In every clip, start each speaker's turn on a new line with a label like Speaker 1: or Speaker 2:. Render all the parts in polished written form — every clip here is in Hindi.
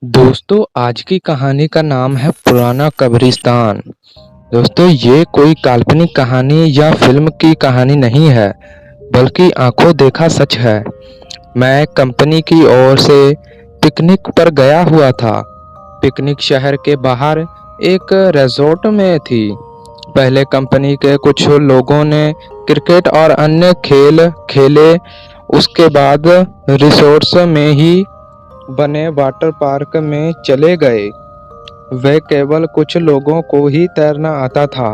Speaker 1: दोस्तों आज की कहानी का नाम है पुराना कब्रिस्तान। दोस्तों ये कोई काल्पनिक कहानी या फिल्म की कहानी नहीं है, बल्कि आंखों देखा सच है। मैं कंपनी की ओर से पिकनिक पर गया हुआ था। पिकनिक शहर के बाहर एक रिजॉर्ट में थी। पहले कंपनी के कुछ लोगों ने क्रिकेट और अन्य खेल खेले। उसके बाद रिसोर्ट्स में ही बने वाटर पार्क में चले गए। वह केवल कुछ लोगों को ही तैरना आता था।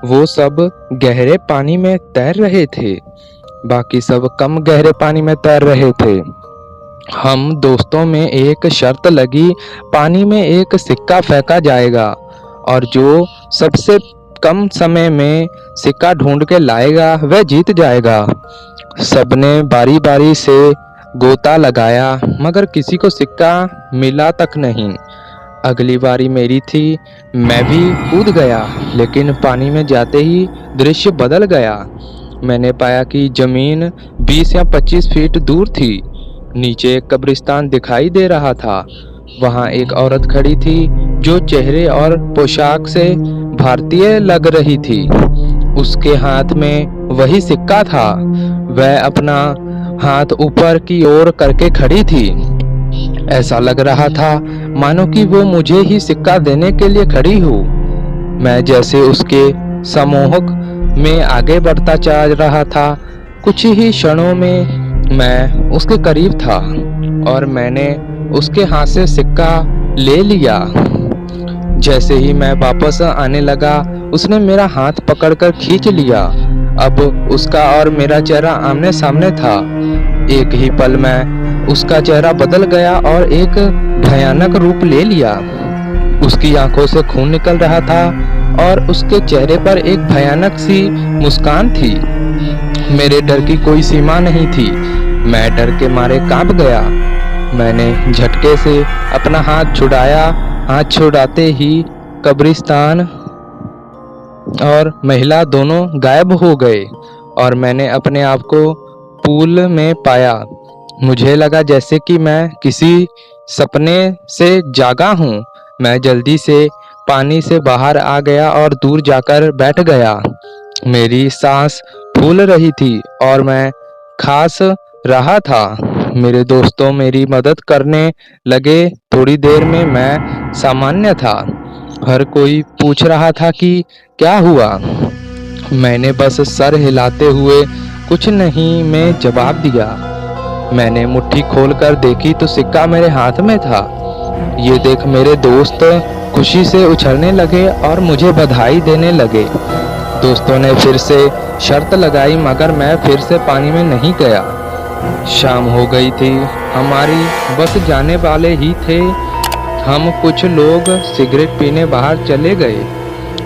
Speaker 1: वो सब गहरे पानी में तैर रहे थे, बाकी सब कम गहरे पानी में तैर रहे थे। हम दोस्तों में एक शर्त लगी, पानी में एक सिक्का फेंका जाएगा और जो सबसे कम समय में सिक्का ढूंढ के लाएगा वह जीत जाएगा। सबने बारी बारी से गोता लगाया, मगर किसी को सिक्का मिला तक नहीं। अगली बारी मेरी थी। मैं भी कूद गया, लेकिन पानी में जाते ही दृश्य बदल गया। मैंने पाया कि जमीन 20 या 25 फीट दूर थी। नीचे एक कब्रिस्तान दिखाई दे रहा था। वहां एक औरत खड़ी थी जो चेहरे और पोशाक से भारतीय लग रही थी। उसके हाथ में वही सिक्का था। वह अपना हाथ ऊपर की ओर करके खड़ी थी। ऐसा लग रहा था मानो कि वो मुझे ही सिक्का देने के लिए खड़ी हो। मैं जैसे उसके सम्मोहक में आगे बढ़ता चल रहा था। कुछ ही क्षणों में मैं उसके करीब था और मैंने उसके हाथ से सिक्का ले लिया। जैसे ही मैं वापस आने लगा, उसने मेरा हाथ पकड़कर खींच लिया। अब उसका और मेरा चेहरा आमने सामने था। एक ही पल में उसका चेहरा बदल गया और एक भयानक रूप ले लिया। उसकी आंखों से खून निकल रहा था और उसके चेहरे पर एक भयानक सी मुस्कान थी। मेरे डर की कोई सीमा नहीं थी। मैं डर के मारे कांप गया। मैंने झटके से अपना हाथ छुड़ाया। हाथ छुड़ाते ही कब्रिस्तान और महिला दोनों गायब हो गए और मैंने अपने आप को पूल में पाया। मुझे लगा जैसे कि मैं किसी सपने से जागा हूँ। मैं जल्दी से पानी से बाहर आ गया और दूर जाकर बैठ गया। मेरी सांस फूल रही थी और मैं खांस रहा था। मेरे दोस्तों मेरी मदद करने लगे। थोड़ी देर में मैं सामान्य था। हर कोई पूछ रहा था कि क्या हुआ। मैंने बस सर हिलाते हुए कुछ नहीं में जवाब दिया। मैंने मुट्ठी खोलकर देखी तो सिक्का मेरे हाथ में था। ये देख मेरे दोस्त खुशी से उछलने लगे और मुझे बधाई देने लगे। दोस्तों ने फिर से शर्त लगाई, मगर मैं फिर से पानी में नहीं गया। शाम हो गई थी। हमारी बस जाने वाले ही थे। हम कुछ लोग सिगरेट पीने बाहर चले गए।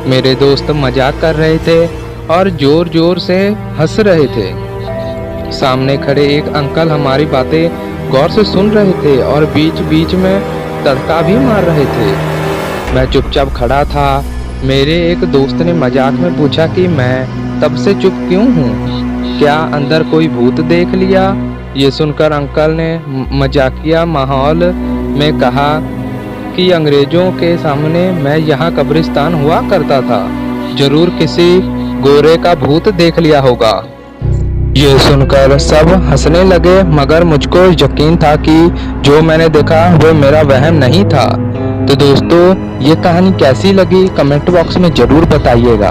Speaker 1: मेरे दोस्त मजाक कर रहे थे और जोर जोर से हंस रहे थे। सामने खड़े एक अंकल हमारी बातें गौर से सुन रहे थे और बीच बीच में तड़का भी मार रहे थे। मैं चुपचाप खड़ा था। मेरे एक दोस्त ने मजाक में पूछा कि मैं तब से चुप क्यों हूँ, क्या अंदर कोई भूत देख लिया। ये सुनकर अंकल ने मजाकिया माहौल में कहा कि अंग्रेजों के सामने मैं यहाँ कब्रिस्तान हुआ करता था। जरूर किसी गोरे का भूत देख लिया होगा। ये सुनकर सब हंसने लगे, मगर मुझको यकीन था कि जो मैंने देखा वो मेरा वहम नहीं था। तो दोस्तों ये कहानी कैसी लगी कमेंट बॉक्स में जरूर बताइएगा।